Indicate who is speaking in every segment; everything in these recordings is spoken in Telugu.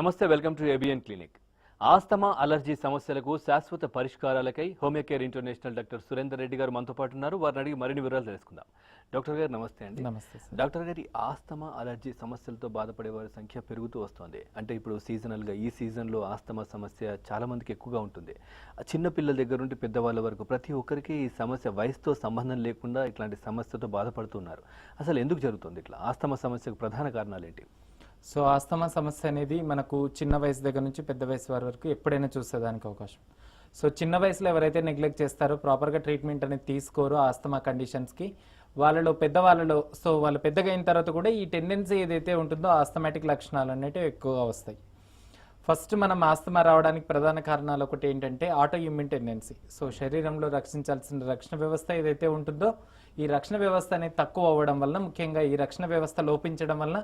Speaker 1: నమస్తే, welcome to ABN clinic. Asthma allergy సమస్యలకు శాశ్వత పరిష్కారాలకై హోమియోకేర్ ఇంటర్నేషనల్ డాక్టర్ సురేందర్ రెడ్డి గారు మనతో పాటు ఉన్నారు. వారిని అడిగి మరిన్ని వివరాలు తెలుసుకుందాం. డాక్టర్ గారు నమస్తే అండి.
Speaker 2: నమస్తే సార్.
Speaker 1: డాక్టర్ గారి ఆస్తమా అలర్జీ సమస్యలతో బాధపడే వారి సంఖ్య పెరుగుతూ వస్తుంది. అంటే ఇప్పుడు సీజనల్గా ఈ సీజన్లో ఆస్తమా సమస్య చాలా మందికి ఎక్కువగా ఉంటుంది. చిన్న పిల్లల దగ్గర నుండి పెద్దవాళ్ళ వరకు ప్రతి ఒక్కరికి ఈ సమస్య వయసుతో సంబంధం లేకుండా ఇట్లాంటి సమస్యతో బాధపడుతున్నారు. అసలు ఎందుకు జరుగుతుంది ఇట్లా? ఆస్తమా సమస్యకు ప్రధాన కారణాలు ఏంటి?
Speaker 2: సో ఆస్తమా సమస్య అనేది మనకు చిన్న వయసు దగ్గర నుంచి పెద్ద వయసు వరకు ఎప్పుడైనా చూసేదానికి అవకాశం. సో చిన్న వయసులో ఎవరైతే నెగ్లెక్ట్ చేస్తారో, ప్రాపర్గా ట్రీట్మెంట్ అనేది తీసుకోరో ఆస్తమా కండిషన్స్కి, వాళ్ళలో పెద్దవాళ్ళలో వాళ్ళు పెద్దగా అయిన తర్వాత కూడా ఈ టెండెన్సీ ఏదైతే ఉంటుందో ఆస్తమాటిక్ లక్షణాలు అనేవి ఎక్కువగా వస్తాయి. ఫస్ట్ మనం ఆస్తమా రావడానికి ప్రధాన కారణాలు ఒకటి ఏంటంటే ఆటో ఇమ్యూన్ టెండెన్సీ. సో శరీరంలో రక్షించాల్సిన రక్షణ వ్యవస్థ ఏదైతే ఉంటుందో ఈ రక్షణ వ్యవస్థ అనేది తక్కువ అవ్వడం వల్ల, ముఖ్యంగా ఈ రక్షణ వ్యవస్థ లోపించడం వల్ల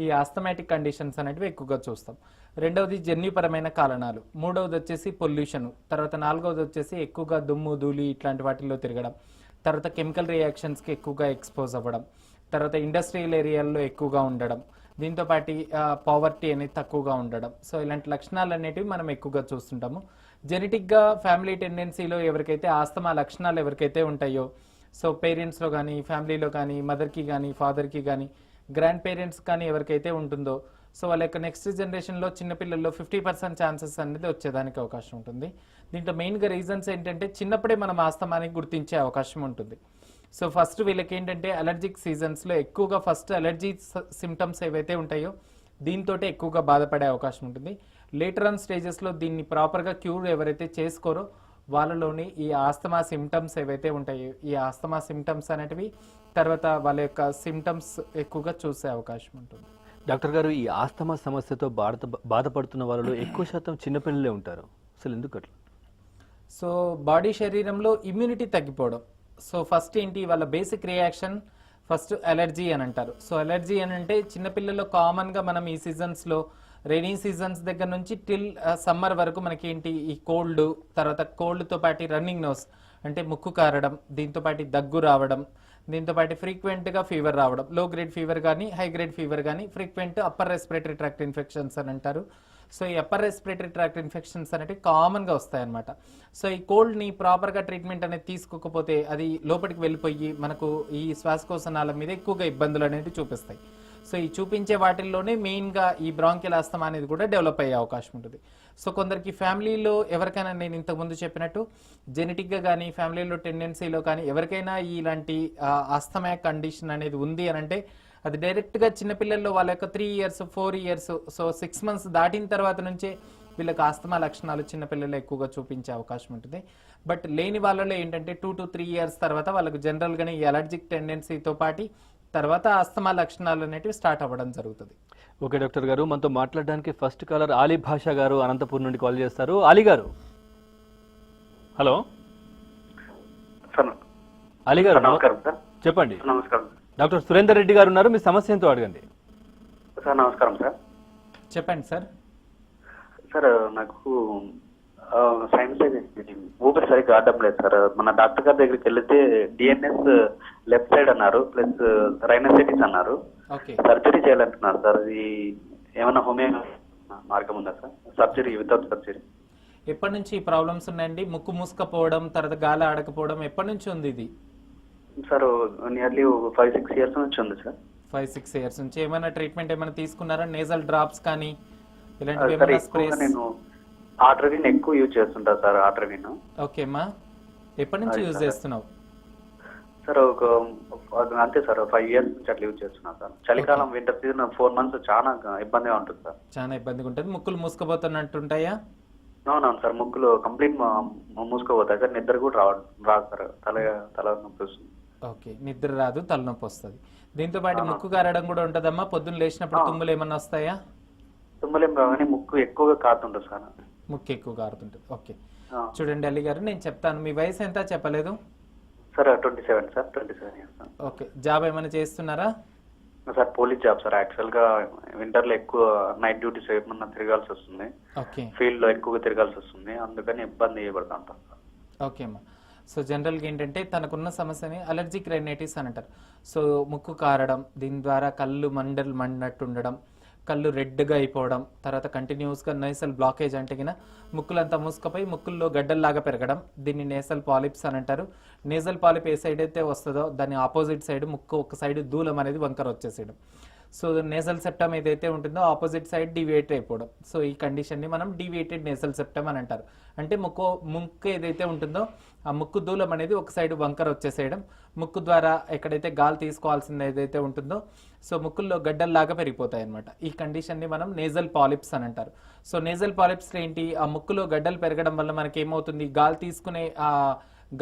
Speaker 2: ఈ ఆస్తమాటిక్ కండిషన్స్ అనేటివి ఎక్కువగా చూస్తాం. రెండవది జన్యుపరమైన కారణాలు, మూడవది వచ్చేసి పొల్యూషన్, తర్వాత నాలుగవది వచ్చేసి ఎక్కువగా దుమ్ము ధూళి ఇట్లాంటి వాటిల్లో తిరగడం, తర్వాత కెమికల్ రియాక్షన్స్కి ఎక్కువగా ఎక్స్పోజ్ అవ్వడం, తర్వాత ఇండస్ట్రియల్ ఏరియాల్లో ఎక్కువగా ఉండడం, దీంతోపాటు పావర్టీ అనేది తక్కువగా ఉండడం. సో ఇలాంటి లక్షణాలు అనేటివి మనం ఎక్కువగా చూస్తుంటాము. జెనెటిక్గా ఫ్యామిలీ టెండెన్సీలో ఎవరికైతే ఆస్తమా లక్షణాలు ఎవరికైతే ఉంటాయో, సో పేరెంట్స్లో కానీ ఫ్యామిలీలో కానీ మదర్కి కానీ ఫాదర్కి కానీ గ్రాండ్ పేరెంట్స్ కానీ ఎవరికైతే ఉంటుందో, సో వాళ్ళ యొక్క నెక్స్ట్ జనరేషన్లో చిన్నపిల్లల్లో 50% ఛాన్సెస్ అనేది వచ్చేదానికి అవకాశం ఉంటుంది. దీంట్లో మెయిన్గా రీజన్స్ ఏంటంటే చిన్నప్పుడే మనం ఆస్తమాని గుర్తించే అవకాశం ఉంటుంది. సో ఫస్ట్ వీళ్ళకి ఏంటంటే అలర్జిక్ సీజన్స్లో ఎక్కువగా ఫస్ట్ అలర్జీ సిమ్టమ్స్ ఏవైతే ఉంటాయో దీంతో ఎక్కువగా బాధపడే అవకాశం ఉంటుంది. లేటర్ ఆన్ స్టేజెస్లో దీన్ని ప్రాపర్గా క్యూర్ ఎవరైతే చేసుకోరో వాళ్ళలోని ఈ ఆస్తమా సిమ్టమ్స్ ఏవైతే ఉంటాయో ఈ ఆస్తమా సిమ్టమ్స్ అనేటివి తర్వాత వాళ్ళ యొక్క సిమ్టమ్స్ ఎక్కువగా చూసే అవకాశం ఉంటుంది.
Speaker 1: డాక్టర్ గారు, ఈ ఆస్తమా సమస్యతో బాధపడుతున్న వాళ్ళలో ఎక్కువ శాతం చిన్నపిల్లలే ఉంటారు. అసలు ఎందుకు అట్లా?
Speaker 2: సో బాడీ శరీరంలో ఇమ్యూనిటీ తగ్గిపోవడం. సో ఫస్ట్ ఏంటి వాళ్ళ బేసిక్ రియాక్షన్ ఫస్ట్ అలర్జీ అని అంటారు. సో అలర్జీ అని అంటే చిన్నపిల్లల్లో కామన్గా మనం ఈ సీజన్స్లో రైనీ సీజన్స్ దగ్గర నుంచి టిల్ సమ్మర్ వరకు మనకి ఏంటి ఈ కోల్డ్, తర్వాత కోల్డ్తో పాటు రన్నింగ్ నోస్ అంటే ముక్కు కారడం, దీంతోపాటు దగ్గు రావడం, దీంతోపాటు ఫ్రీక్వెంట్గా ఫీవర్ రావడం, లో గ్రేడ్ ఫీవర్ కానీ హై గ్రేడ్ ఫీవర్ కానీ, frequent upper respiratory tract infections అని అంటారు. సో ఈ అప్పర్ రెస్పిరేటరీ ట్రాక్ట్ ఇన్ఫెక్షన్స్ అనేవి కామన్గా వస్తాయన్నమాట. సో ఈ కోల్డ్ని ప్రాపర్గా ట్రీట్మెంట్ అనేది తీసుకోకపోతే అది లోపలికి వెళ్ళిపోయి మనకు ఈ శ్వాసకోశ నాళం మీద ఎక్కువగా ఇబ్బందులు అనేవి చూపిస్తాయి. సో ఈ చూపించే వాటిల్లోనే మెయిన్గా ఈ బ్రాంకియల్ ఆస్తమా అనేది కూడా డెవలప్ అయ్యే అవకాశం ఉంటుంది. సో కొందరికి ఫ్యామిలీలో ఎవరికైనా నేను ఇంతకుముందు చెప్పినట్టు జెనెటిక్గా కానీ ఫ్యామిలీలో టెండెన్సీలో కానీ ఎవరికైనా ఇలాంటి ఆస్తమా కండిషన్ అనేది ఉంది అని అంటే అది డైరెక్ట్గా చిన్నపిల్లల్లో వాళ్ళ యొక్క 3 years 4 years సో 6 months దాటిన తర్వాత నుంచే వీళ్ళకి ఆస్తమా లక్షణాలు చిన్నపిల్లలు ఎక్కువగా చూపించే అవకాశం ఉంటుంది. బట్ లేని వాళ్ళలో ఏంటంటే 2 to 3 years తర్వాత వాళ్ళకు జనరల్గానే ఈ అలర్జిక్ టెండెన్సీతో పాటు తర్వాత ఆస్తమా లక్షణాలు అనేటివి స్టార్ట్ అవ్వడం జరుగుతుంది.
Speaker 1: ఓకే డాక్టర్ గారు, మనతో మాట్లాడడానికి ఫస్ట్ కాలర్ ఆలీ భాషా గారు అనంతపూర్ నుండి కాల్ చేస్తారు. ఆలీ గారు, హలో. ఆలీ గారు
Speaker 3: నమస్కారం సార్.
Speaker 1: చెప్పండి.
Speaker 3: నమస్కారం.
Speaker 1: డాక్టర్ సురేందర్ రెడ్డి గారు ఉన్నారు, మీ సమస్య ఏంటో అడగండి.
Speaker 3: సార్ నమస్కారం సార్.
Speaker 2: చెప్పండి సార్.
Speaker 3: సార్ నాకు సైన్స్ ఊపిరి సరిగ్గా ఆడడం లేదు సార్. మన డాక్టర్ గారి దగ్గరికి వెళ్తే డిఎన్ఎస్ లెఫ్ట్ సైడ్ అన్నారు, ప్లస్ రైనసైటిస్ అన్నారు. సర్జరీ చేయాలంటున్నారు సార్. ఇది ఏమైనా హోమియో మార్గం ఉందా సార్? Surgery without surgery.
Speaker 2: ఎప్పటి నుంచి ఈ ప్రాబ్లమ్స్ ఉన్నాయండి? ముక్కు మూసుకపోవడం, తర్వాత గాలి ఆడకపోవడం ఎప్పటి నుంచి ఉంది ఇది?
Speaker 3: సార్ నియర్లీ 5-6 years నుంచి ఉంది సార్.
Speaker 2: 5-6 years నుంచి. ఏమైనా ట్రీట్మెంట్ ఏమైనా తీసుకున్నారా? నేజల్ డ్రాప్స్ కానీ ఇలాంటివి ఏమైనా స్ప్రేస్?
Speaker 3: నేను ఆట్రవిన్ ఎక్కువ యూజ్ చేస్తుంటా సార్. ఆట్రవిన్.
Speaker 2: ఓకే అమ్మా, ఎప్పటి నుంచి యూజ్ చేస్తున్నావు?
Speaker 3: సార్ అంతే సార్, 5 years నుంచి అట్లా యూజ్ చేస్తున్నాను సార్. చలికాలం వింటర్ సీజన్ 4 months చాలా ఇబ్బందిగా ఉంటుంది సార్.
Speaker 2: చాలా ఇబ్బందిగా ఉంటుంది. ముక్కులు మూసుకుపోతున్నట్టుంటాయా?
Speaker 3: అవునవును సార్, ముక్కులు కంప్లీట్ మూసుకోపోతాయి సార్. నిద్ర కూడా రాదు సార్. తల నొప్పి వస్తుంది.
Speaker 2: ఓకే, నిద్ర రాదు, తలనొప్పి వస్తుంది. దీంతో పాటు ముక్కు కారడం కూడా ఉంటుందమ్మా? పొద్దున్న లేచినప్పుడు తుమ్ములు ఏమన్నా వస్తాయా?
Speaker 3: తుమ్ములేం కానీ ముక్కు ఎక్కువగా కారుతుంటుంది సార్.
Speaker 2: ముక్కు ఎక్కువ కారుతుంటుంది. ఓకే, చూడండి అలీ గారు, నేను చెప్తాను. మీ వయసు ఎంత చెప్పలేదు
Speaker 3: sir? 27 sir. 27 years.
Speaker 2: Okay, job ఏమైనా చేస్తున్నారా
Speaker 3: sir? Police job sir. Actual గా వింటర్ లో ఎక్కువ నైట్ డ్యూటీస్ ఏమన్నా తిరగాల్సి వస్తుంది. ఫీల్డ్ లో ఎక్కువగా తిరగాల్సి వస్తుంది, అందుకని ఇబ్బంది పడుతుంటాం సార్.
Speaker 2: ఓకే అమ్మా. సో జనరల్గా ఏంటంటే తనకున్న సమస్యని అలర్జిక్ రైనైటిస్ అని అంటారు. సో ముక్కు కారడం, దీని ద్వారా కళ్ళు మంటట్టు ఉండడం, కళ్ళు రెడ్గా అయిపోవడం, తర్వాత కంటిన్యూస్గా నేసల్ బ్లాకేజ్ అంటే కింద ముక్కులంతా మూసుకుపోయి ముక్కుల్లో గడ్డల్లాగా పెరగడం, దీన్ని నేసల్ పాలిప్స్ అని అంటారు. నేసల్ పాలిప్ ఏ సైడ్ అయితే వస్తుందో దాని ఆపోజిట్ సైడ్ ముక్కు ఒక సైడ్ దూలం అనేది వంకర వచ్చేసేయడం. సో నేసల్ సెప్టమ్ ఏదైతే ఉంటుందో ఆపోజిట్ సైడ్ డివియేట్ అయిపోవడం. సో ఈ కండిషన్ని మనం డివియేటెడ్ నేసల్ సెప్టమ్ అని అంటారు. అంటే ముక్కు ఏదైతే ఉంటుందో ఆ ముక్కు దూలం అనేది ఒక సైడ్ వంకర వచ్చేసేయడం, ముక్కు ద్వారా ఎక్కడైతే గాలి తీసుకోవాల్సింది ఏదైతే ఉంటుందో సో ముక్కుల్లో గడ్డల్లాగా పెరిగిపోతాయి అనమాట. ఈ కండిషన్ని మనం నేజల్ పాలిప్స్ అని అంటారు. సో నేజల్ పాలిప్స్ ఏంటి, ఆ ముక్కులో గడ్డలు పెరగడం వల్ల మనకి ఏమవుతుంది, గాలి తీసుకునే ఆ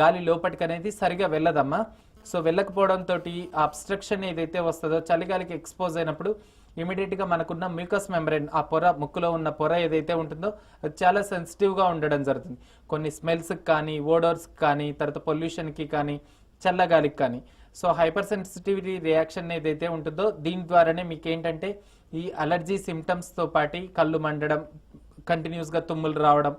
Speaker 2: గాలి లోపలికి అనేది సరిగా వెళ్ళదమ్మా. సో వెళ్ళకపోవడంతో అబ్స్ట్రక్షన్ ఏదైతే వస్తుందో చలిగాలికి ఎక్స్పోజ్ అయినప్పుడు ఇమీడియట్గా మనకున్న మ్యూకస్ మెంబ్రెయిన్, ఆ పొర ముక్కులో ఉన్న పొర ఏదైతే ఉంటుందో అది చాలా సెన్సిటివ్గా ఉండడం జరుగుతుంది. కొన్ని స్మెల్స్కి కానీ, ఓడర్స్కి కానీ, తర్వాత పొల్యూషన్కి కానీ, చల్లగాలికి కానీ. సో హైపర్ సెన్సిటివిటీ రియాక్షన్ ఏదైతే ఉంటుందో దీని ద్వారానే మీకు ఏంటంటే ఈ అలర్జీ సిమ్టమ్స్తో పాటు కళ్ళు మండడం, కంటిన్యూస్గా తుమ్ములు రావడం,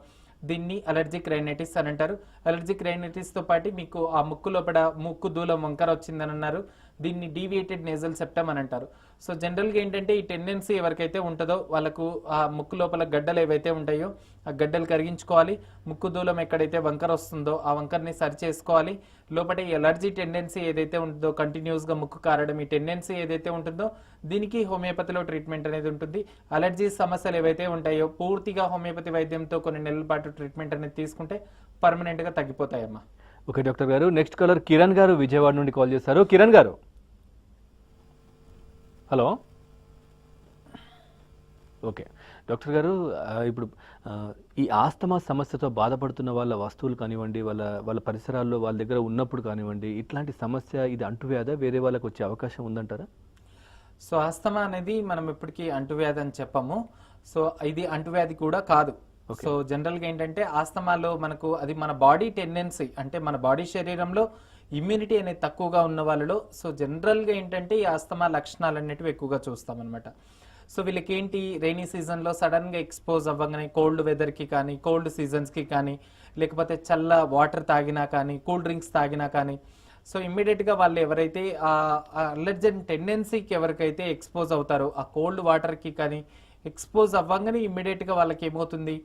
Speaker 2: దీన్ని అలర్జిక్ రైనైటిస్ అని అంటారు. అలర్జిక్ రైనైటిస్తో పాటు మీకు ఆ ముక్కు లోపల ముక్కు దూలం వంకర వచ్చిందని అన్నారు, దీన్ని డీవియేటెడ్ నేజల్ సెప్టమ్ అని అంటారు. సో జనరల్గా ఏంటంటే ఈ టెండెన్సీ ఎవరికైతే ఉంటుందో వాళ్ళకు ఆ ముక్కు లోపల గడ్డలు ఏవైతే ఉంటాయో ఆ గడ్డలు కరిగించుకోవాలి, ముక్కు దూలం ఎక్కడైతే వంకర వస్తుందో ఆ వంకరని సరి చేసుకోవాలి. లోపల ఈ అలర్జీ టెండెన్సీ ఏదైతే ఉంటుందో కంటిన్యూస్గా ముక్కు కారడం, ఈ టెండెన్సీ ఏదైతే ఉంటుందో దీనికి హోమియోపతిలో ట్రీట్మెంట్ అనేది ఉంటుంది. అలర్జీ సమస్యలు ఏవైతే ఉంటాయో పూర్తిగా హోమియోపతి వైద్యంతో కొన్ని నెలల పాటు ట్రీట్మెంట్ అనేది తీసుకుంటే పర్మనెంట్గా తగ్గిపోతాయమ్మా.
Speaker 1: ఓకే డాక్టర్ గారు, నెక్స్ట్ కాలర్ కిరణ్ గారు విజయవాడ నుండి కాల్ చేశారు. కిరణ్ గారు, హలో. ఓకే డాక్టర్ గారు, ఇప్పుడు ఈ ఆస్తమా సమస్యతో బాధపడుతున్న వాళ్ళ వస్తువులు కానివ్వండి, వాళ్ళ పరిసరాల్లో వాళ్ళ దగ్గర ఉన్నప్పుడు కానివ్వండి, ఇట్లాంటి సమస్య ఇది అంటువ్యాధా, వేరే వాళ్ళకి వచ్చే అవకాశం ఉందంటారా?
Speaker 2: సో ఆస్తమా అనేది మనం ఎప్పటికీ అంటువ్యాధి అని చెప్పము. సో ఇది అంటువ్యాధి కూడా కాదు. సో జనరల్గా ఏంటంటే ఆస్తమాలో మనకు అది మన బాడీ టెండెన్సీ, అంటే మన బాడీ శరీరంలో ఇమ్యూనిటీ అనేది తక్కువగా ఉన్న వాళ్ళలో సో జనరల్గా ఏంటంటే ఈ ఆస్తమా లక్షణాలు అనేటివి ఎక్కువగా చూస్తాం అనమాట. సో వీళ్ళకి ఏంటి, రైనీ సీజన్లో సడన్గా ఎక్స్పోజ్ అవ్వగానే కోల్డ్ వెదర్కి కానీ, కోల్డ్ సీజన్స్కి కానీ, లేకపోతే చల్ల వాటర్ తాగినా కానీ, కూల్ డ్రింక్స్ తాగినా కానీ, సో ఇమ్మీడియట్గా వాళ్ళు ఎవరైతే ఆ అలర్జెన్ టెండెన్సీకి ఎవరికైతే ఎక్స్పోజ్ అవుతారో ఆ కోల్డ్ వాటర్కి కానీ ఎక్స్పోజ్ అవ్వగానే ఇమ్మీడియట్గా వాళ్ళకి ఏమవుతుంది,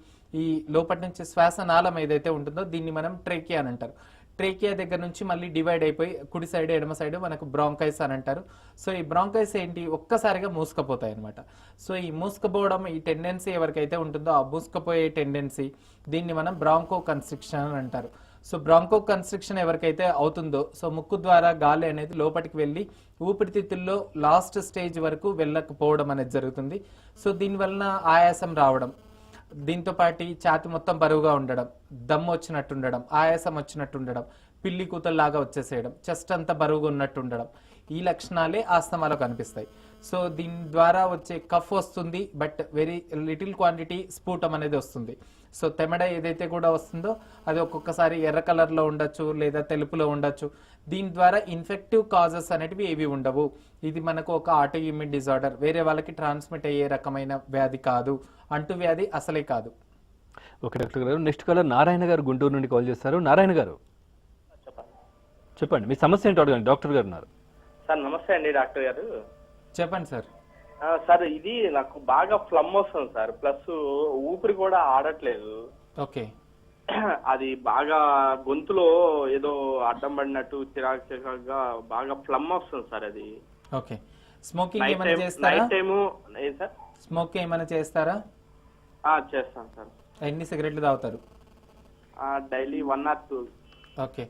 Speaker 2: ఈ లోపటి నుంచి శ్వాసనాళం ఏదైతే ఉంటుందో దీన్ని మనం ట్రేకియా అని అంటారు. ట్రేకియా దగ్గర నుంచి మళ్ళీ డివైడ్ అయిపోయి కుడి సైడ్ ఎడమ సైడ్ మనకు బ్రాంకైస్ అని అంటారు. సో ఈ బ్రాంకైస్ ఏంటి, ఒక్కసారిగా మూసుకపోతాయి అనమాట. సో ఈ మూసుకపోవడం, ఈ టెండెన్సీ ఎవరికైతే ఉంటుందో ఆ మూసుకపోయే టెండెన్సీ దీన్ని మనం బ్రాంకో కన్స్ట్రిక్షన్ అని అంటారు. సో బ్రాంకో కన్స్ట్రిక్షన్ ఎవరికైతే అవుతుందో సో ముక్కు ద్వారా గాలి అనేది లోపలికి వెళ్ళి ఊపిరితిత్తుల్లో లాస్ట్ స్టేజ్ వరకు వెళ్ళకపోవడం అనేది జరుగుతుంది. సో దీనివలన ఆయాసం రావడం, దీంతో పాటు ఛాతి మొత్తం బరువుగా ఉండడం, దమ్ము వచ్చినట్టు ఉండడం, ఆయాసం వచ్చినట్టు ఉండడం, పిల్లి కూతల్లాగా వచ్చేసేయడం, చెస్ట్ అంతా బరువుగా ఉన్నట్టు ఉండడం, ఈ లక్షణాలే ఆస్తమాలో కనిపిస్తాయి. సో దీని ద్వారా వచ్చే కఫ్ వస్తుంది, but very little quantity sputum అనేది వస్తుంది. సో తెమడ ఏదైతే కూడా వస్తుందో అది ఒక్కొక్కసారి ఎర్ర కలర్లో ఉండొచ్చు లేదా తెలుపులో ఉండొచ్చు. దీని ద్వారా ఇన్ఫెక్టివ్ కాజెస్ అనేటివి ఏవి ఉండవు. ఇది మనకు ఒక ఆటో ఇమ్యూన్ డిజార్డర్, వేరే వాళ్ళకి ట్రాన్స్మిట్ అయ్యే రకమైన వ్యాధి కాదు, అంటువ్యాధి అసలే కాదు.
Speaker 1: ఓకే డాక్టర్ గారు, నెక్స్ట్ కాలర్ నారాయణ గారు గుంటూరు నుండి కాల్ చేస్తారు. నారాయణ గారు చెప్పండి, మీ సమస్య ఏంటో అడగండి, డాక్టర్ గారు ఉన్నారు.
Speaker 4: సార్ నమస్తే అండి డాక్టర్ గారు.
Speaker 2: చెప్పండి సార్.
Speaker 4: సార్ ఇది నాకు బాగా ఫ్లమ్ వస్తుంది సార్, ప్లస్ ఊపిరి కూడా ఆడట్లేదు.
Speaker 2: ఓకే.
Speaker 4: అది బాగా గొంతులో ఏదో అడ్డం పడినట్టు చిరాకు చిరాకుగా బాగా ఫ్లమ్ వస్తుంది సార్. అది
Speaker 2: ఓకే. స్మోకింగ్ ఏమైనా చేస్తారా?
Speaker 4: నైట్ టైము ఏం సార్?
Speaker 2: స్మోక్ ఏమైనా చేస్తారా?
Speaker 4: చేస్తాను సార్.
Speaker 2: ఎన్ని సిగరెట్లు తాగుతారు?
Speaker 4: Daily 1 or 2.
Speaker 2: ఓకే.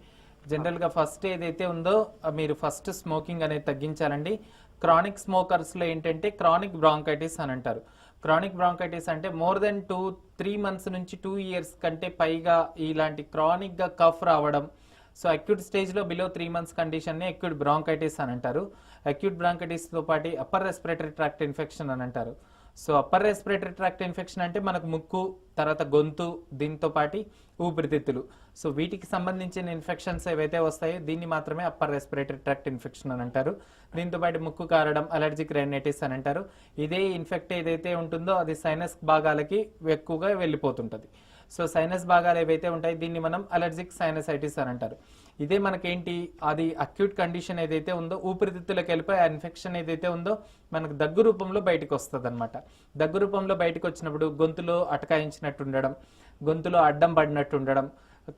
Speaker 2: జనరల్గా ఫస్ట్ ఏదైతే ఉందో మీరు ఫస్ట్ స్మోకింగ్ అనేది తగ్గించాలండి. క్రానిక్ స్మోకర్స్లో ఏంటంటే క్రానిక్ బ్రాంకైటిస్ అని అంటారు. క్రానిక్ బ్రాంకైటిస్ అంటే మోర్ దెన్ 2-3 months నుంచి 2 years కంటే పైగా ఇలాంటి క్రానిక్గా కఫ్ రావడం. సో అక్యూట్ స్టేజ్లో బిలో 3 months కండిషన్ని అక్యూట్ బ్రాంకైటిస్ అని అంటారు. అక్యూట్ బ్రాంకైటిస్తో పాటు అప్పర్ రెస్పిరేటరీ ట్రాక్ట్ ఇన్ఫెక్షన్ అని అంటారు. So upper respiratory tract infection అంటే మనకు ముక్కు, తర్వాత గొంతు, దీంతో పాటు ఊపిరితిత్తులు. సో వీటికి సంబంధించిన ఇన్ఫెక్షన్స్ ఏవైతే వస్తాయో దీన్ని మాత్రమే అప్పర్ రెస్పిరేటరీ ట్రాక్ట్ ఇన్ఫెక్షన్ అని అంటారు. దీంతో పాటు ముక్కు కారడం అలర్జిక్ రైనైటిస్ అని అంటారు. ఇదే ఇన్ఫెక్ట్ ఏదైతే ఉంటుందో అది సైనస్ భాగాలకి ఎక్కువగా వెళ్ళిపోతుంటుంది. సో సైనస్ భాగాలు ఏవైతే ఉంటాయి దీన్ని మనం అలర్జిక్ సైనసైటిస్ అని అంటారు. ఇదే మనకేంటి అది అక్యూట్ కండిషన్ ఏదైతే ఉందో ఊపిరితిత్తులకు వెళ్ళిపోయి ఆ ఇన్ఫెక్షన్ ఏదైతే ఉందో మనకు దగ్గు రూపంలో బయటకు వస్తుంది అనమాట. దగ్గు రూపంలో బయటకు వచ్చినప్పుడు గొంతులో అటకాయించినట్టు ఉండడం, గొంతులో అడ్డం పడినట్టు ఉండడం,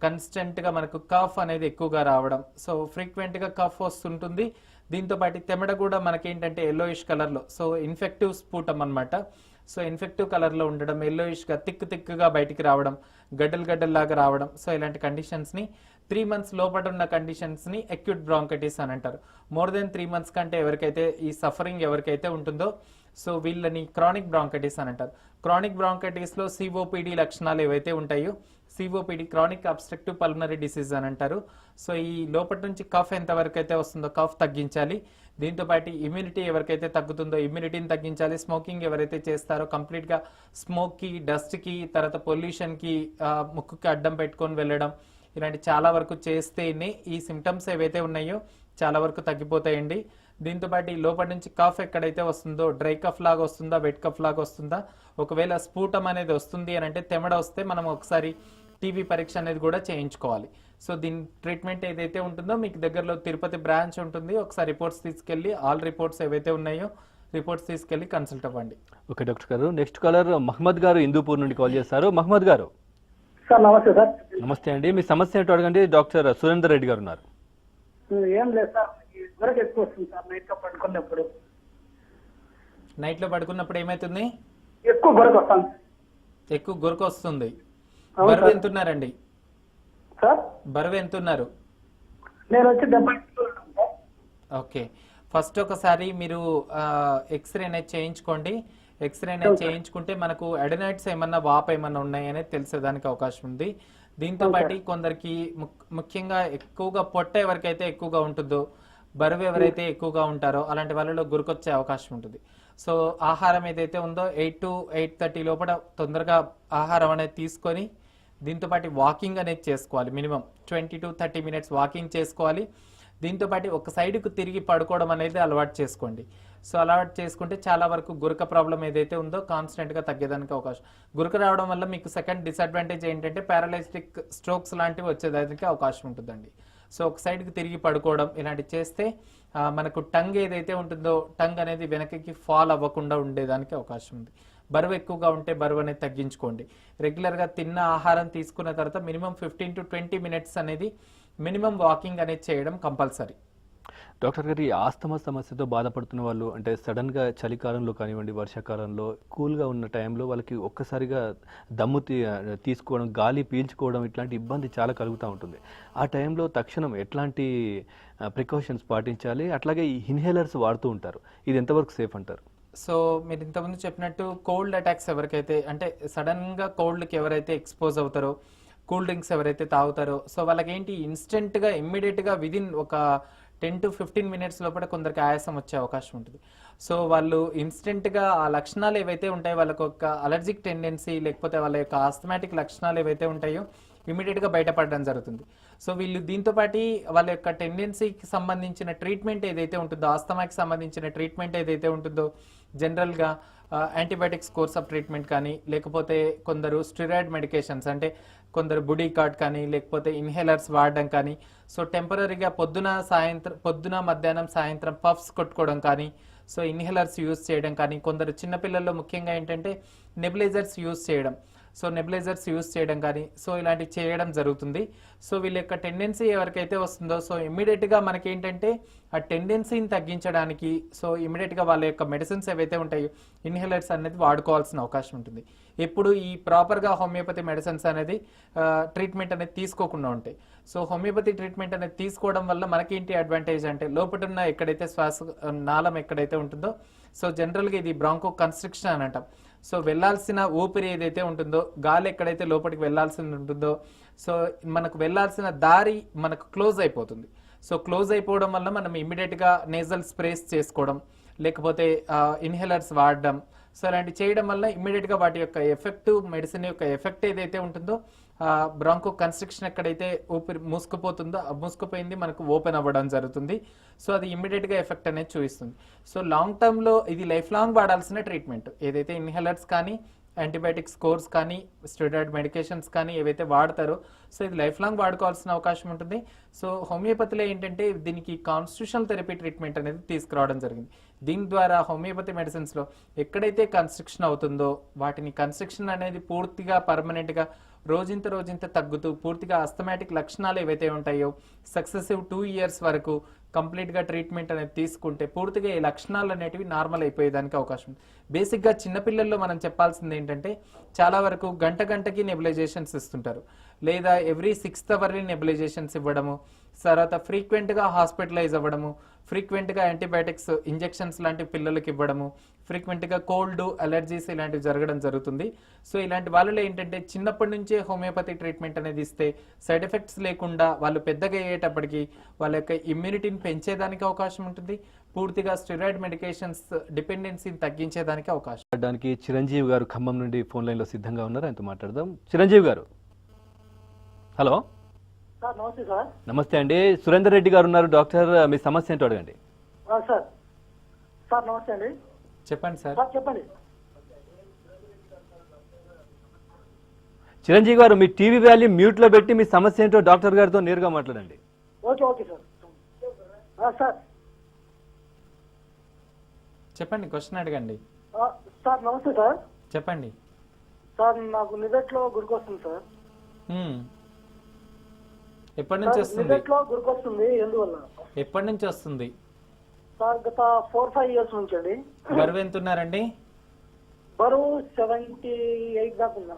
Speaker 2: కన్స్టెంట్గా మనకు కఫ్ అనేది ఎక్కువగా రావడం, సో ఫ్రీక్వెంట్గా కఫ్ వస్తుంటుంది. దీంతో పాటు తెమడ కూడా మనకేంటంటే ఎల్లోయిష్ కలర్లో, సో ఇన్ఫెక్టివ్ స్ఫూటం అనమాట. సో ఇన్ఫెక్టివ్ కలర్లో ఉండడం, ఎల్లోయిష్గా తిక్కుగా బయటికి రావడం, గడ్డలాగా రావడం, సో ఇలాంటి కండిషన్స్ని 3 months లోపల ఉన్న కండిషన్స్ని అక్యూట్ బ్రాంకైటిస్ అని అంటారు. మోర్ దెన్ 3 months కంటే ఎవరికైతే ఈ సఫరింగ్ ఎవరికైతే ఉంటుందో సో వీళ్ళని క్రానిక్ బ్రాంకైటిస్ అని అంటారు. క్రానిక్ బ్రాంకైటిస్లో సిఓపిడి లక్షణాలు ఏవైతే ఉంటాయో, COPD chronic obstructive pulmonary disease అని అంటారు. సో ఈ లోపటి నుంచి కఫ్ ఎంతవరకు అయితే వస్తుందో కఫ్ తగ్గించాలి. దీంతో పాటు ఇమ్యూనిటీ ఎవరికైతే తగ్గుతుందో ఇమ్యూనిటీని తగ్గించాలి. స్మోకింగ్ ఎవరైతే చేస్తారో కంప్లీట్గా స్మోక్కి, డస్ట్కి, తర్వాత పొల్యూషన్కి ముక్కుకి అడ్డం పెట్టుకొని వెళ్ళడం, ఇలాంటి చాలా వరకు చేస్తేనే ఈ సిమ్టమ్స్ ఏవైతే ఉన్నాయో చాలా వరకు తగ్గిపోతాయండి. దీంతోపాటు ఈ లోపటి నుంచి కఫ్ ఎక్కడైతే వస్తుందో డ్రై కఫ్ లాగా వస్తుందా, వెట్ కఫ్ లాగా వస్తుందా, ఒకవేళ స్ఫూటం అనేది వస్తుంది అని అంటే తెమడ వస్తే మనం ఒకసారి టీబీ పరీక్ష అనేది కూడా చేయించుకోవాలి. సో దీని ట్రీట్మెంట్ ఏదైతే ఉంటుందో మీకు దగ్గరలో తిరుపతి బ్రాంచ్ ఉంటుంది, ఒకసారి రిపోర్ట్స్ తీసుకెళ్ళి ఆల్ రిపోర్ట్స్ ఏవైతే ఉన్నాయో రిపోర్ట్స్ తీసుకెళ్ళి కన్సల్ట్ అవ్వండి.
Speaker 1: ఓకే డాక్టర్ గారు, నెక్స్ట్ కాలర్ మహమ్మద్ గారు హిందూపూర్ నుండి కాల్ చేస్తారు. మహమ్మద్ గారు
Speaker 5: సార్ నమస్తే సార్.
Speaker 1: నమస్తే అండి, మీ సమస్య ఏంటో అడగండి. డాక్టర్ సురేందర్ రెడ్డి గారు ఉన్నారు.
Speaker 5: ఏం లేదు సార్, జ్వరం ఎక్కువ వస్తుంది సార్ నైట్ లో పడుకున్నప్పుడు.
Speaker 2: నైట్లో పడుకున్నప్పుడు ఏమవుతుంది?
Speaker 5: ఎక్కువ గొడవ వస్తాను.
Speaker 2: ఎక్కువ గురక వస్తుంది.
Speaker 5: అవును
Speaker 2: బరువు
Speaker 5: సార్.
Speaker 2: ఎంత ఉన్నారండి?
Speaker 5: సార్
Speaker 2: బరువు ఎంత ఉన్నారు?
Speaker 5: నేను వచ్చి 70 కిలోలు ఉంటాను సార్.
Speaker 2: ఓకే, ఫస్ట్ ఒకసారి మీరు ఎక్స్రే అనేది చేయించుకోండి. ఎక్స్రే అనేది చేయించుకుంటే మనకు అడెనాయిడ్స్ ఏమన్నా వాపు ఏమన్నా ఉన్నాయనేది తెలిసేదానికి అవకాశం ఉంది. దీంతో పాటు కొందరికి ముఖ్యంగా ఎక్కువగా పొట్ట ఎవరికైతే ఎక్కువగా ఉంటుందో, బరువు ఎవరైతే ఎక్కువగా ఉంటారో అలాంటి వాళ్ళలో గురికొచ్చే అవకాశం ఉంటుంది. సో ఆహారం ఏదైతే ఉందో 8 to 8:30 లోపల తొందరగా ఆహారం అనేది తీసుకొని దీంతోపాటు వాకింగ్ అనేది చేసుకోవాలి. మినిమం 20 to 30 minutes వాకింగ్ చేసుకోవాలి. దీంతోపాటు ఒక సైడ్కు తిరిగి పడుకోవడం అనేది అలవాటు చేసుకోండి. సో అలవాటు చేసుకుంటే చాలా వరకు గురక ప్రాబ్లం ఏదైతే ఉందో కాన్స్టెంట్గా తగ్గేదానికి అవకాశం. గురక రావడం వల్ల మీకు సెకండ్ డిసడ్వాంటేజ్ ఏంటంటే పారాలైటిక్ స్ట్రోక్స్ లాంటివి వచ్చేదానికి అవకాశం ఉంటుందండి. సో ఒక సైడ్కి తిరిగి పడుకోవడం ఇలాంటివి చేస్తే మనకు టంగ్ ఏదైతే ఉంటుందో టంగ్ అనేది వెనక్కి ఫాల్ అవ్వకుండా ఉండేదానికి అవకాశం ఉంది. బరువు ఎక్కువగా ఉంటే బరువు అనేది తగ్గించుకోండి. రెగ్యులర్గా తిన్న ఆహారం తీసుకున్న తర్వాత మినిమం 15 to 20 minutes అనేది మినిమం వాకింగ్ అనేది చేయడం కంపల్సరీ.
Speaker 1: డాక్టర్ గారు, ఈ ఆస్తమా సమస్యతో బాధపడుతున్న వాళ్ళు అంటే సడన్గా చలికాలంలో కానివ్వండి, వర్షాకాలంలో కూల్గా ఉన్న టైంలో వాళ్ళకి ఒక్కసారిగా దమ్ము తీసుకోవడం, గాలి పీల్చుకోవడం ఇట్లాంటి ఇబ్బంది చాలా కలుగుతూ ఉంటుంది. ఆ టైంలో తక్షణం ఎట్లాంటి ప్రికాషన్స్ పాటించాలి? అట్లాగే ఈ ఇన్హేలర్స్ వాడుతూ ఉంటారు, ఇది ఎంతవరకు సేఫ్ అంటారు?
Speaker 2: సో మీరు ఇంతకుముందు చెప్పినట్టు కోల్డ్ అటాక్స్ ఎవరికైతే అంటే సడన్గా కోల్డ్కి ఎవరైతే ఎక్స్పోజ్ అవుతారో, కూల్ డ్రింక్స్ ఎవరైతే తాగుతారో, సో వాళ్ళకి ఏంటి ఇన్స్టెంట్గా ఇమ్మీడియట్గా విదిన్ ఒక 10 to 15 minutes లోపల కొందరికి ఆయాసం వచ్చే అవకాశం ఉంటుంది. సో వాళ్ళు ఇన్స్టెంట్గా ఆ లక్షణాలు ఏవైతే ఉంటాయో వాళ్ళకు ఒక అలర్జిక్ టెండెన్సీ లేకపోతే వాళ్ళ యొక్క ఆస్థమాటిక్ లక్షణాలు ఏవైతే ఉంటాయో ఇమీడియట్గా బయటపడడం జరుగుతుంది. సో వీళ్ళు దీంతో పాటు వాళ్ళ యొక్క టెండెన్సీకి సంబంధించిన ట్రీట్మెంట్ ఏదైతే ఉంటుందో, ఆస్తమాకి సంబంధించిన ట్రీట్మెంట్ ఏదైతే ఉంటుందో జనరల్గా యాంటీబయాటిక్స్ కోర్స్ ఆఫ్ ట్రీట్మెంట్ కానీ లేకపోతే కొందరు స్టెరాయిడ్ మెడికేషన్స్ అంటే కొందరు బుడీకాట్ కానీ లేకపోతే ఇన్హేలర్స్ వాడడం కానీ, సో టెంపరీగా పొద్దున మధ్యాహ్నం సాయంత్రం పఫ్స్ కొట్టుకోవడం కానీ, సో ఇన్హేలర్స్ యూజ్ చేయడం కానీ, కొందరు చిన్నపిల్లల్లో ముఖ్యంగా ఏంటంటే నెబులైజర్స్ యూజ్ చేయడం, సో నెబులైజర్స్ యూజ్ చేయడం కానీ, సో ఇలాంటివి చేయడం జరుగుతుంది. సో వీళ్ళ యొక్క టెండెన్సీ ఎవరికైతే వస్తుందో సో ఇమ్మీడియట్గా మనకి ఏంటంటే ఆ టెండెన్సీని తగ్గించడానికి సో ఇమ్మీడియట్గా వాళ్ళ యొక్క మెడిసిన్స్ ఏవైతే ఉంటాయో ఇన్హేలర్స్ అనేది వాడుకోవాల్సిన అవకాశం ఉంటుంది. ఎప్పుడు ఈ ప్రాపర్గా హోమియోపతి మెడిసిన్స్ అనేది ట్రీట్మెంట్ అనేది తీసుకోకుండా ఉంటాయి. సో హోమియోపతి ట్రీట్మెంట్ అనేది తీసుకోవడం వల్ల మనకేంటి అడ్వాంటేజ్ అంటే లోపటున్న ఎక్కడైతే నాళం ఎక్కడైతే ఉంటుందో సో జనరల్గా ఇది బ్రాంకో కన్స్ట్రిక్షన్ అని అంటాం. సో వెళ్ళాల్సిన ఊపిరి ఏదైతే ఉంటుందో గాలి ఎక్కడైతే లోపలికి వెళ్ళాల్సి ఉంటుందో సో మనకు వెళ్ళాల్సిన దారి మనకు క్లోజ్ అయిపోతుంది. సో క్లోజ్ అయిపోవడం వల్ల మనం ఇమ్మీడియట్గా నేజల్ స్ప్రేస్ చేసుకోవడం లేకపోతే ఇన్హేలర్స్ వాడడం, సో అలాంటివి చేయడం వల్ల ఇమ్మీడియట్గా వాటి యొక్క ఎఫెక్ట్ మెడిసిన్ యొక్క ఎఫెక్ట్ ఏదైతే ఉంటుందో బ్రాంకో కన్స్ట్రిక్షన్ ఎక్కడైతే ఊపిరి మూసుకుపోయింది మనకు ఓపెన్ అవ్వడం జరుగుతుంది. సో అది ఇమ్మీడియట్గా ఎఫెక్ట్ అనేది చూపిస్తుంది. సో లాంగ్ టర్మ్లో ఇది లైఫ్ లాంగ్ వాడాల్సిన ట్రీట్మెంట్ ఏదైతే ఇన్హేలర్స్ కానీ యాంటీబయాటిక్స్ కోర్స్ కానీ స్టెరాయిడ్ మెడికేషన్స్ కానీ ఏవైతే వాడతారో సో ఇది లైఫ్ లాంగ్ వాడుకోవాల్సిన అవకాశం ఉంటుంది. సో హోమియోపతిలో ఏంటంటే దీనికి కాన్స్టిట్యూషనల్ థెరపీ ట్రీట్మెంట్ అనేది తీసుకురావడం జరిగింది. దీని ద్వారా హోమియోపతి మెడిసిన్స్లో ఎక్కడైతే కన్స్ట్రక్షన్ అవుతుందో వాటిని కన్స్ట్రక్షన్ అనేది పూర్తిగా పర్మనెంట్గా రోజంత తగ్గుతూ పూర్తిగా అస్థమాటిక్ లక్షణాలు ఏవైతే ఉంటాయో సక్సెసివ్ 2 years వరకు కంప్లీట్గా ట్రీట్మెంట్ అనేది తీసుకుంటే పూర్తిగా ఈ లక్షణాలు అనేటివి నార్మల్ అయిపోయేదానికి అవకాశం ఉంది. బేసిక్గా చిన్నపిల్లల్లో మనం చెప్పాల్సింది ఏంటంటే చాలా వరకు గంటకి నెబులైజేషన్స్ ఇస్తుంటారు, లేదా ఎవ్రీ 6th hour నెబులైజేషన్స్ ఇవ్వడము, తర్వాత ఫ్రీక్వెంట్గా హాస్పిటలైజ్ అవ్వడము, ఫ్రీక్వెంట్గా యాంటీబయాటిక్స్ ఇంజెక్షన్స్ లాంటి పిల్లలకి ఇవ్వడము, ఫ్రీక్వెంట్గా కోల్డ్ అలర్జీస్ ఇలాంటివి జరగడం జరుగుతుంది. సో ఇలాంటి వాళ్ళలో ఏంటంటే చిన్నప్పటి నుంచే హోమియోపతి ట్రీట్మెంట్ అనేది ఇస్తే సైడ్ ఎఫెక్ట్స్ లేకుండా వాళ్ళు పెద్దగా అయ్యేటప్పటికి వాళ్ళ యొక్క ఇమ్యూనిటీని పెంచేదానికి అవకాశం ఉంటుంది, పూర్తిగా స్టెరాయిడ్ మెడికేషన్స్ డిపెండెన్సీని తగ్గించేదానికి అవకాశం.
Speaker 1: మాట్లాడడానికి చిరంజీవి గారు ఖమ్మం నుండి ఫోన్ లైన్లో సిద్ధంగా ఉన్నారు, ఆయనతో మాట్లాడదాం. చిరంజీవి గారు, హలో.
Speaker 5: సార్ నమస్తే సార్.
Speaker 1: నమస్తే అండి, సురేందర్ రెడ్డి గారు ఉన్నారు, డాక్టర్. మీ సమస్య ఏంటో అడగండి.
Speaker 5: సార్ సార్ నమస్తే అండి.
Speaker 2: చెప్పండి సార్.
Speaker 5: సార్ చెప్పండి.
Speaker 1: చిరంజీవి గారు, మీ టీవీ వాల్యూమ్ మ్యూట్లో పెట్టి మీ సమస్య ఏంటో డాక్టర్ గారితో నేరుగా మాట్లాడండి.
Speaker 5: Okay sir. సార్
Speaker 2: చెప్పండి, క్వశ్చన్ అడగండి.
Speaker 5: సార్ నమస్తే సార్.
Speaker 2: చెప్పండి
Speaker 5: సార్ నాకు నిదట్లో గురికొస్తుంది సార్.
Speaker 2: ఎప్పటి నుంచి వస్తుంది?
Speaker 5: నిదట్లో గురికొస్తుంది, ఎందువల్ల?
Speaker 2: ఎప్పటి నుంచి వస్తుంది
Speaker 5: సార్ గత 4-5 years నుంచి అండి.
Speaker 2: బరువు ఎంత ఉన్నారండి?
Speaker 5: బరువు 78 దాకా ఉన్నా.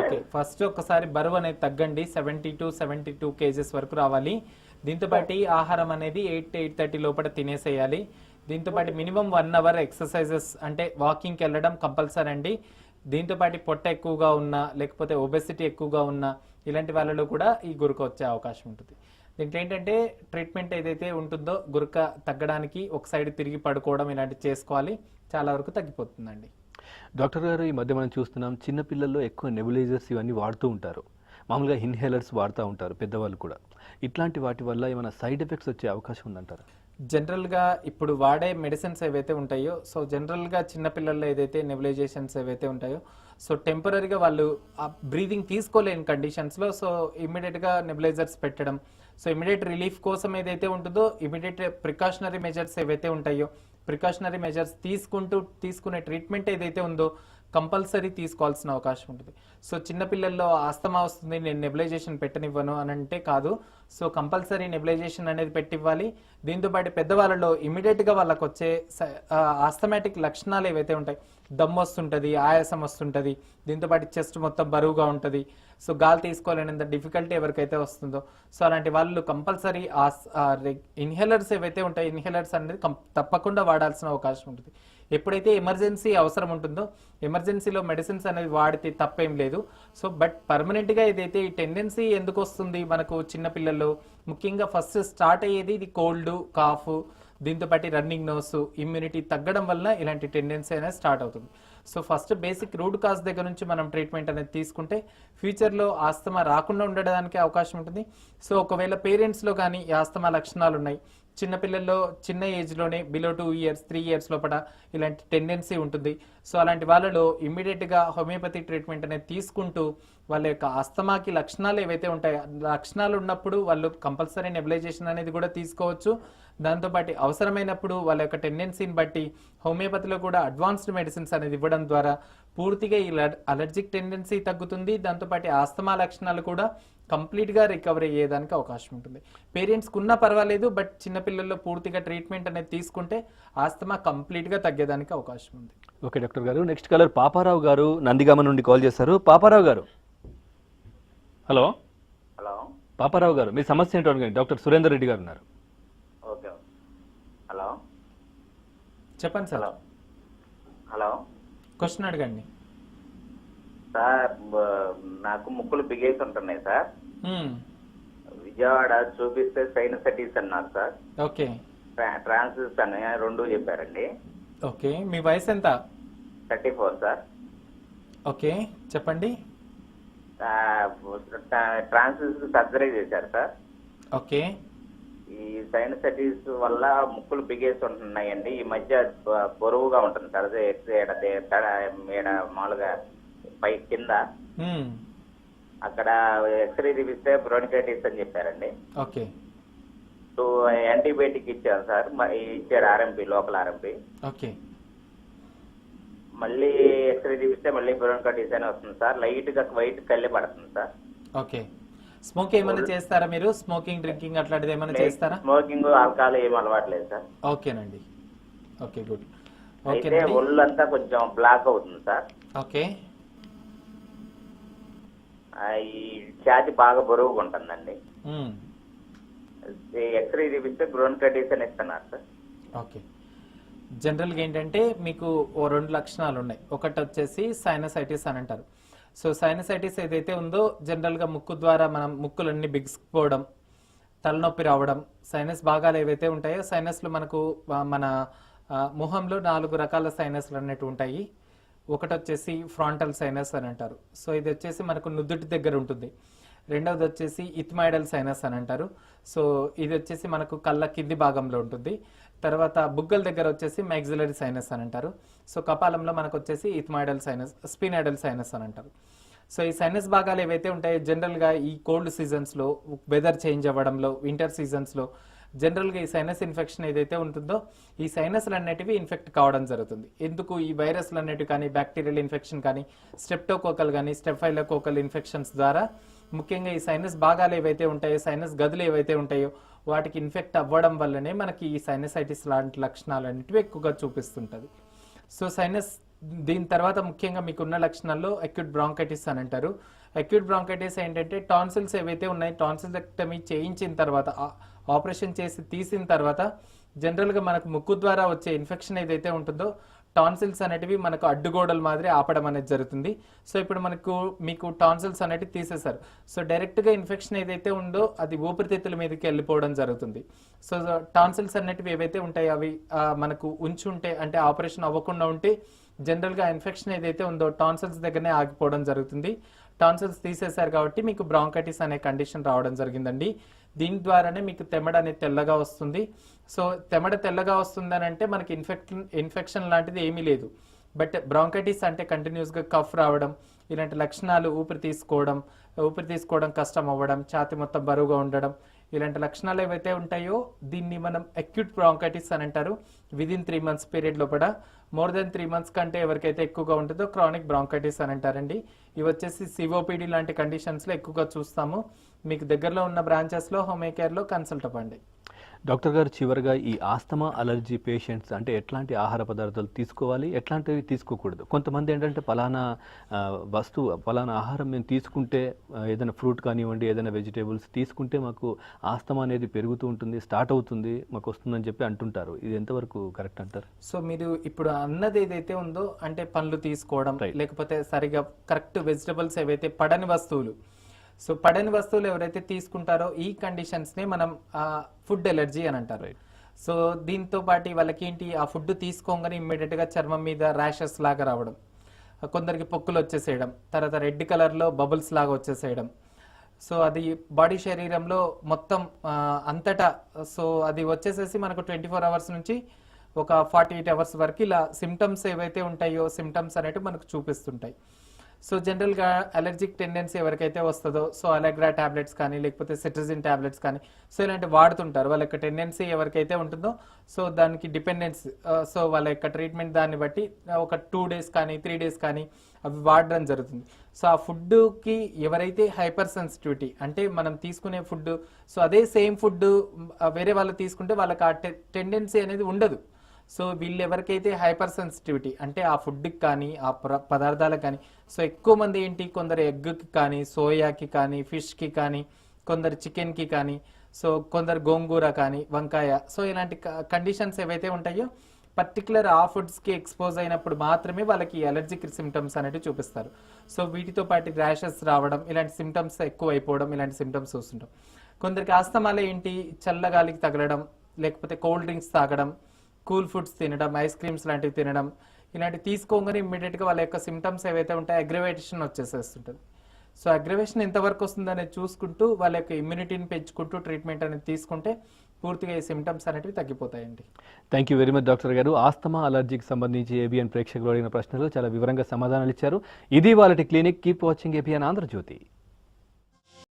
Speaker 2: ఓకే, ఫస్ట్ ఒకసారి బరువు అనేది తగ్గండి, 72 kgs వరకు రావాలి. దీంతో పాటు ఆహారం అనేది 8-8:30 లోపల తినేసేయాలి. దీంతో పాటు మినిమం 1 hour ఎక్సర్సైజెస్ అంటే వాకింగ్కి వెళ్ళడం కంపల్సరీ అండి. దీంతో పాటు పొట్ట ఎక్కువగా ఉన్నా లేకపోతే ఒబెసిటీ ఎక్కువగా ఉన్నా ఇలాంటి వాళ్ళలో కూడా ఈ గురక వచ్చే అవకాశం ఉంటుంది. దీంట్లో ఏంటంటే ట్రీట్మెంట్ ఏదైతే ఉంటుందో గురక తగ్గడానికి ఒక సైడ్ తిరిగి పడుకోవడం ఇలాంటివి చేసుకోవాలి, చాలా వరకు తగ్గిపోతుందండి.
Speaker 1: డాక్టర్ గారు, ఈ మధ్య మనం చూస్తున్నాం చిన్నపిల్లల్లో ఎక్కువ నెబులైజర్స్ ఇవన్నీ వాడుతూ ఉంటారు, మామూలుగా ఇన్హేలర్స్ వాడుతూ ఉంటారు పెద్దవాళ్ళు కూడా. ఇట్లాంటి వాటి వల్ల ఏమైనా సైడ్ ఎఫెక్ట్స్ వచ్చే అవకాశం ఉందంటారా?
Speaker 2: జనరల్గా ఇప్పుడు వాడే మెడిసిన్స్ ఏవైతే ఉంటాయో సో జనరల్గా చిన్నపిల్లల్లో ఏదైతే నెబులైజేషన్స్ ఏవైతే ఉంటాయో సో టెంపరీగా వాళ్ళు బ్రీదింగ్ తీసుకోలేని కండిషన్స్లో సో ఇమ్మీడియట్గా నెబులైజర్స్ పెట్టడం, సో ఇమీడియట్ రిలీఫ్ కోసం ఏదైతే ఉంటుందో ఇమీడియట్ ప్రికాషనరీ మెజర్స్ ఏవైతే ఉంటాయో ప్రికాషనరీ మెజర్స్ తీసుకునే ట్రీట్మెంట్ ఏదైతే ఉందో కంపల్సరీ తీసుకోవాల్సిన అవకాశం ఉంటుంది. సో చిన్నపిల్లల్లో ఆస్తమా వస్తుంది నేను నెబులైజేషన్ పెట్టనివ్వను అని అంటే కాదు, సో కంపల్సరీ నెబులైజేషన్ అనేది పెట్టివ్వాలి. దీంతోపాటు పెద్దవాళ్ళలో ఇమీడియట్గా వాళ్ళకు వచ్చే ఆస్తమాటిక్ లక్షణాలు ఏవైతే ఉంటాయి, దమ్ము వస్తుంటుంది, ఆయాసం వస్తుంటుంది, దీంతోపాటు చెస్ట్ మొత్తం బరువుగా ఉంటుంది, సో గాలి తీసుకోలేనంత డిఫికల్టీ ఎవరికైతే వస్తుందో సో అలాంటి వాళ్ళు కంపల్సరీ ఇన్హేలర్స్ ఏవైతే ఉంటాయి ఇన్హేలర్స్ అనేది తప్పకుండా వాడాల్సిన అవకాశం ఉంటుంది. ఎప్పుడైతే ఎమర్జెన్సీ అవసరం ఉంటుందో ఎమర్జెన్సీలో మెడిసిన్స్ అనేది వాడితే తప్పేం లేదు. సో బట్ పర్మనెంట్గా ఏదైతే ఈ టెండెన్సీ ఎందుకు వస్తుంది మనకు చిన్నపిల్లల్లో, ముఖ్యంగా ఫస్ట్ స్టార్ట్ అయ్యేది ఇది కోల్డ్, కాఫ్, దీంతోపాటు రన్నింగ్ నోస్, ఇమ్యూనిటీ తగ్గడం వల్ల ఇలాంటి టెండెన్సీ అనేది స్టార్ట్ అవుతుంది. So first basic root cause దగ్గర నుంచి మనం ట్రీట్మెంట్ అనేది తీసుకుంటే ఫ్యూచర్లో ఆస్తమా రాకుండా ఉండడానికి అవకాశం ఉంటుంది. సో ఒకవేళ పేరెంట్స్లో కానీ ఈ ఆస్తమా లక్షణాలు ఉన్నాయి, చిన్నపిల్లల్లో చిన్న ఏజ్లోనే బిలో 2 years 3 years లోపల ఇలాంటి టెండెన్సీ ఉంటుంది. సో అలాంటి వాళ్ళలో ఇమ్మీడియట్గా హోమియోపతి ట్రీట్మెంట్ అనేది తీసుకుంటూ వాళ్ళ యొక్క ఆస్తమాకి లక్షణాలు ఏవైతే ఉంటాయో లక్షణాలు ఉన్నప్పుడు వాళ్ళు కంపల్సరీ నెబులైజేషన్ అనేది కూడా తీసుకోవచ్చు. దాంతోపాటు అవసరమైనప్పుడు వాళ్ళ యొక్క టెండెన్సీని బట్టి హోమియోపతిలో కూడా అడ్వాన్స్డ్ మెడిసిన్స్ అనేది ఇవ్వడం ద్వారా పూర్తిగా ఈ అలర్జిక్ టెండెన్సీ తగ్గుతుంది. దాంతోపాటు ఆస్తమా లక్షణాలు కూడా కంప్లీట్గా రికవరీ అయ్యేదానికి అవకాశం ఉంటుంది. పేరెంట్స్కి ఉన్నా పర్వాలేదు, బట్ చిన్నపిల్లల్లో పూర్తిగా ట్రీట్మెంట్ అనేది తీసుకుంటే ఆస్తమా కంప్లీట్గా తగ్గేదానికి అవకాశం ఉంది.
Speaker 1: ఓకే డాక్టర్ గారు, నెక్స్ట్ కాలర్ పాపారావు గారు నందిగామ నుండి కాల్ చేశారు. పాపారావు గారు, హలో.
Speaker 3: హలో
Speaker 1: పాపారావు గారు, మీ సమస్య ఏంటో అడగండి, డాక్టర్ సురేందర్ రెడ్డి గారు ఉన్నారు.
Speaker 3: ఓకే. హలో
Speaker 2: చెప్పండి సార్.
Speaker 3: హలో
Speaker 2: క్వశ్చన్ అడగండి
Speaker 3: సార్. నాకు ముక్కులు బిగేసి ఉంటున్నాయి సార్. విజయవాడ చూపిస్తే సైనసైటిస్ అన్నారు సార్.
Speaker 2: ఓకే.
Speaker 3: ట్రాన్సిస్ అని 2 చెప్పారండి.
Speaker 2: ఓకే, మీ వయసు ఎంత?
Speaker 3: 34 సార్.
Speaker 2: ఓకే చెప్పండి.
Speaker 3: ట్రాన్సిస్ సర్జరీ చేశారు సార్.
Speaker 2: ఓకే.
Speaker 3: ఈ సైనసైటిస్ వల్ల ముక్కులు బిగేసి ఉంటున్నాయండి. ఈ మధ్య బరువుగా ఉంటుంది సార్. అదే మామూలుగా
Speaker 6: పై కింద.
Speaker 2: మ్మ్.
Speaker 6: అక్కడ ఎక్స్రే తీపిస్తే బ్రోనికైటిస్ అని చెప్పారండి.
Speaker 2: ఓకే.
Speaker 6: సో యాంటీబయాటిక్ ఇచ్చాను సార్, ఇచ్చాడు ఆర్ఎంపీ, లోకల్ ఆర్ఎంపీ.
Speaker 2: ఓకే.
Speaker 6: మళ్ళీ ఎక్స్రే తీపిస్తే మళ్ళీ బ్రోనికైటిస్ అని వస్తుంది సార్. లైట్ గా వైట్ కళ్ళే పడుతుంది సార్.
Speaker 2: ఓకే. స్మోక్ ఏమైనా చేస్తారా మీరు? స్మోకింగ్, డ్రింకింగ్ అట్లాంటిది ఏమైనా చేస్తారా?
Speaker 6: స్మోకింగ్, ఆల్కహాల్ ఏం అలవాట్లేదు సార్.
Speaker 2: ఓకేనండి. Okay, good.
Speaker 6: అయితే
Speaker 2: ఓకేనండి.
Speaker 6: ఒళ్ళంతా కొంచెం బ్లాక్ అవుతుంది సార్.
Speaker 2: ఓకే.
Speaker 6: ఈ ఛాతి బాగా బరువుగా ఉంటుందండి.
Speaker 2: మ్మ్.
Speaker 6: ఎక్స్రే తీపిస్తే బ్రోనికైటిస్ అని ఇస్తున్నారు సార్.
Speaker 2: ఓకే. జనరల్గా ఏంటంటే మీకు ఓ 2 లక్షణాలు ఉన్నాయి. ఒకటి వచ్చేసి సైనసైటిస్ అని అంటారు. సో సైనసైటిస్ ఏదైతే ఉందో జనరల్గా ముక్కు ద్వారా మనం ముక్కులన్నీ బిగుసుకుపోవడం, తలనొప్పి రావడం, సైనస్ భాగాలు ఏవైతే ఉంటాయో సైనస్లు మనకు మన ముఖంలో 4 రకాల సైనస్లు అన్నట్టు ఉంటాయి. ఒకటి వచ్చేసి ఫ్రాంటల్ సైనస్ అని అంటారు. సో ఇది వచ్చేసి మనకు నుదుటి దగ్గర ఉంటుంది. రెండవది వచ్చేసి ఇథ్మైడల్ సైనస్ అని అంటారు. సో ఇది వచ్చేసి మనకు కళ్ళ కింది భాగంలో ఉంటుంది. తర్వాత బుగ్గల దగ్గర వచ్చేసి మ్యాక్సిలరీ సైనస్ అని అంటారు. సో కపాలంలో మనకు వచ్చేసి ఇథ్మైడల్ సైనస్, స్పినైడల్ సైనస్ అని అంటారు. సో ఈ సైనస్ భాగాలు ఏవైతే ఉంటాయో జనరల్గా ఈ కోల్డ్ సీజన్స్లో, వెదర్ చేంజ్ అవ్వడంలో, వింటర్ సీజన్స్లో జనరల్గా ఈ సైనస్ ఇన్ఫెక్షన్ ఏదైతే ఉంటుందో ఈ సైనస్లు అన్నిటివి ఇన్ఫెక్ట్ కావడం జరుగుతుంది. ఎందుకు? ఈ వైరస్లు అన్నిటివి కానీ, బ్యాక్టీరియల్ ఇన్ఫెక్షన్ కానీ, స్ట్రెప్టోకోకల్ కానీ, స్టెఫైలోకోకల్ ఇన్ఫెక్షన్స్ ద్వారా ముఖ్యంగా ఈ సైనస్ భాగాలు ఏవైతే ఉంటాయో, సైనస్ గదులు ఏవైతే ఉంటాయో వాటికి ఇన్ఫెక్ట్ అవ్వడం వల్లనే మనకి ఈ సైనసైటిస్ లాంటి లక్షణాలు అనేటివి ఎక్కువగా చూపిస్తుంటుంది. సో సైనస్ దీని తర్వాత ముఖ్యంగా మీకున్న లక్షణాల్లో అక్యూట్ బ్రాంకైటిస్ అని అంటారు. అక్యూట్ బ్రాంకైటిస్ ఏంటంటే టాన్సిల్స్ ఏవైతే ఉన్నాయి, టాన్సిల్టెక్టమీ చేయించిన తర్వాత, ఆపరేషన్ చేసి తీసిన తర్వాత జనరల్గా మనకు ముక్కు ద్వారా వచ్చే ఇన్ఫెక్షన్ ఏదైతే ఉంటుందో టాన్సిల్స్ అనేటివి మనకు అడ్డుగోడల మాదిరి ఆపడం అనేది జరుగుతుంది. సో ఇప్పుడు మీకు టాన్సిల్స్ అనేటివి తీసేశారు. సో డైరెక్ట్గా ఇన్ఫెక్షన్ ఏదైతే ఉందో అది ఊపిరితిత్తుల మీదకి వెళ్ళిపోవడం జరుగుతుంది. సో టాన్సిల్స్ అనేటివి ఏవైతే ఉంటాయో అవి మనకు ఉంచుంటే, అంటే ఆపరేషన్ అవ్వకుండా ఉంటే జనరల్గా ఇన్ఫెక్షన్ ఏదైతే ఉందో టాన్సిల్స్ దగ్గరనే ఆగిపోవడం జరుగుతుంది. టాన్సిల్స్ తీసేశారు కాబట్టి మీకు బ్రాంకైటిస్ అనే కండిషన్ రావడం జరిగిందండి. దీని ద్వారానే మీకు తెమ్మడ అనేది తెల్లగా వస్తుంది. సో తెమ్మడ తెల్లగా వస్తుందని అంటే మనకి ఇన్ఫెక్షన్ లాంటిది ఏమీ లేదు. బట్ బ్రాంకైటిస్ అంటే కంటిన్యూస్గా కఫ్ రావడం, ఇలాంటి లక్షణాలు, ఊపిరి తీసుకోవడం కష్టం అవ్వడం, ఛాతి మొత్తం బరువుగా ఉండడం, ఇలాంటి లక్షణాలు ఏవైతే ఉంటాయో దీన్ని మనం అక్యూట్ బ్రాంకైటిస్ అని అంటారు. విదిన్ 3 months పీరియడ్ లోపల, మోర్ దెన్ 3 months కంటే ఎవరికైతే ఎక్కువగా ఉంటుందో క్రానిక్ బ్రాంకైటిస్ అని అంటారండి. ఇవి వచ్చేసి సిఓపిడి లాంటి కండిషన్స్లో ఎక్కువగా చూస్తాము. మీకు దగ్గరలో ఉన్న బ్రాంచెస్లో, హోమ్ కేర్లో కన్సల్ట్ అవ్వండి.
Speaker 1: డాక్టర్ గారు, చివరిగా ఈ ఆస్తమా అలర్జీ పేషెంట్స్ అంటే ఎట్లాంటి ఆహార పదార్థాలు తీసుకోవాలి, ఎట్లాంటివి తీసుకోకూడదు? కొంతమంది ఏంటంటే పలానా పలానా ఆహారం మేము తీసుకుంటే, ఏదైనా ఫ్రూట్ కానివ్వండి, ఏదైనా వెజిటేబుల్స్ తీసుకుంటే మాకు ఆస్తమా అనేది పెరుగుతూ ఉంటుంది, స్టార్ట్ అవుతుంది, మాకు వస్తుందని చెప్పి అంటుంటారు. ఇది ఎంతవరకు కరెక్ట్ అంటారు?
Speaker 2: సో మీరు ఇప్పుడు అన్నది ఏదైతే ఉందో అంటే పండ్లు తీసుకోవడం, లేకపోతే సరిగా కరెక్ట్ వెజిటబుల్స్ ఏవైతే పడని వస్తువులు, సో పడని వస్తువులు ఎవరైతే తీసుకుంటారో ఈ కండిషన్స్ని మనం ఫుడ్ ఎలర్జీ అని అంటారు. సో దీంతో పాటు వాళ్ళకి ఏంటి, ఆ ఫుడ్ తీసుకోగానే ఇమ్మీడియట్గా చర్మం మీద ర్యాషెస్ లాగా రావడం, కొందరికి పొక్కులు వచ్చేసేయడం, తర్వాత రెడ్ కలర్లో బబుల్స్ లాగా వచ్చేసేయడం. సో అది బాడీ శరీరంలో మొత్తం అంతటా, సో అది వచ్చేసేసి మనకు 24 hours నుంచి ఒక 48 hours వరకు ఇలా సిమ్టమ్స్ ఏవైతే ఉంటాయో సిమ్టమ్స్ అనేవి మనకు చూపిస్తుంటాయి. సో జనరల్గా అలర్జిక్ టెండెన్సీ ఎవరికైతే వస్తుందో, సో అలెగ్రా ట్యాబ్లెట్స్ కానీ లేకపోతే సిట్రజిన్ ట్యాబ్లెట్స్ కానీ సో ఇలాంటి వాడుతుంటారు. వాళ్ళ యొక్క టెండెన్సీ ఎవరికైతే ఉంటుందో సో దానికి డిపెండెన్స్, సో వాళ్ళ యొక్క ట్రీట్మెంట్ దాన్ని బట్టి ఒక 2 days కానీ 3 days కానీ అవి వాడడం జరుగుతుంది. సో ఆ ఫుడ్కి ఎవరైతే హైపర్ సెన్సిటివిటీ, అంటే మనం తీసుకునే ఫుడ్, సో అదే సేమ్ ఫుడ్ వేరే వాళ్ళు తీసుకుంటే వాళ్ళకి ఆ టెండెన్సీ అనేది ఉండదు. సో వీళ్ళు ఎవరికైతే హైపర్ సెన్సిటివిటీ అంటే ఆ ఫుడ్కి కానీ ఆ పదార్థాలకు కానీ, సో ఎక్కువ మంది ఏంటి, కొందరు ఎగ్కి కానీ, సోయాకి కానీ, ఫిష్కి కానీ, కొందరు చికెన్కి కానీ, సో కొందరు గోంగూర కానీ, వంకాయ, సో ఇలాంటి కండిషన్స్ ఏవైతే ఉంటాయో పర్టికులర్ ఆ ఫుడ్స్కి ఎక్స్పోజ్ అయినప్పుడు మాత్రమే వాళ్ళకి అలర్జిక్ సిమ్టమ్స్ అనేవి చూపిస్తారు. సో వీటితో పాటు ర్యాషెస్ రావడం, ఇలాంటి సిమ్టమ్స్ ఎక్కువ అయిపోవడం, ఇలాంటి సిమ్టమ్స్ చూస్తుంటాం. కొందరికి ఆస్తమాలో ఏంటి, చల్లగాలికి తగలడం, లేకపోతే కోల్డ్ డ్రింక్స్ తాగడం, కూల్ ఫుడ్స్ తినడం, ఐస్ క్రీమ్స్ లాంటివి తినడం, ఇలాంటివి తీసుకోగానే ఇమ్మీడియట్గా వాళ్ళ యొక్క సిమ్టమ్స్ ఏవైతే ఉంటాయో అగ్రివేషన్ వచ్చేసేస్తుంటుంది. సో అగ్రవేషన్ ఎంతవరకు వస్తుందనేది చూసుకుంటూ వాళ్ళ యొక్క ఇమ్యూనిటీని పెంచుకుంటూ ట్రీట్మెంట్ అనేది తీసుకుంటే పూర్తిగా ఈ సిమ్టమ్స్ అనేవి తగ్గిపోతాయండి.
Speaker 1: Thank you very much doctor గారు. ఆస్తమా అలర్జీకి సంబంధించి ఏబిఎన్ ప్రేక్షకులు అడిగిన ప్రశ్నలు చాలా వివరంగా సమాధానాలు ఇచ్చారు. ఇది వాళ్ళ clinic. Keep watching ABN Andhra Jyothi.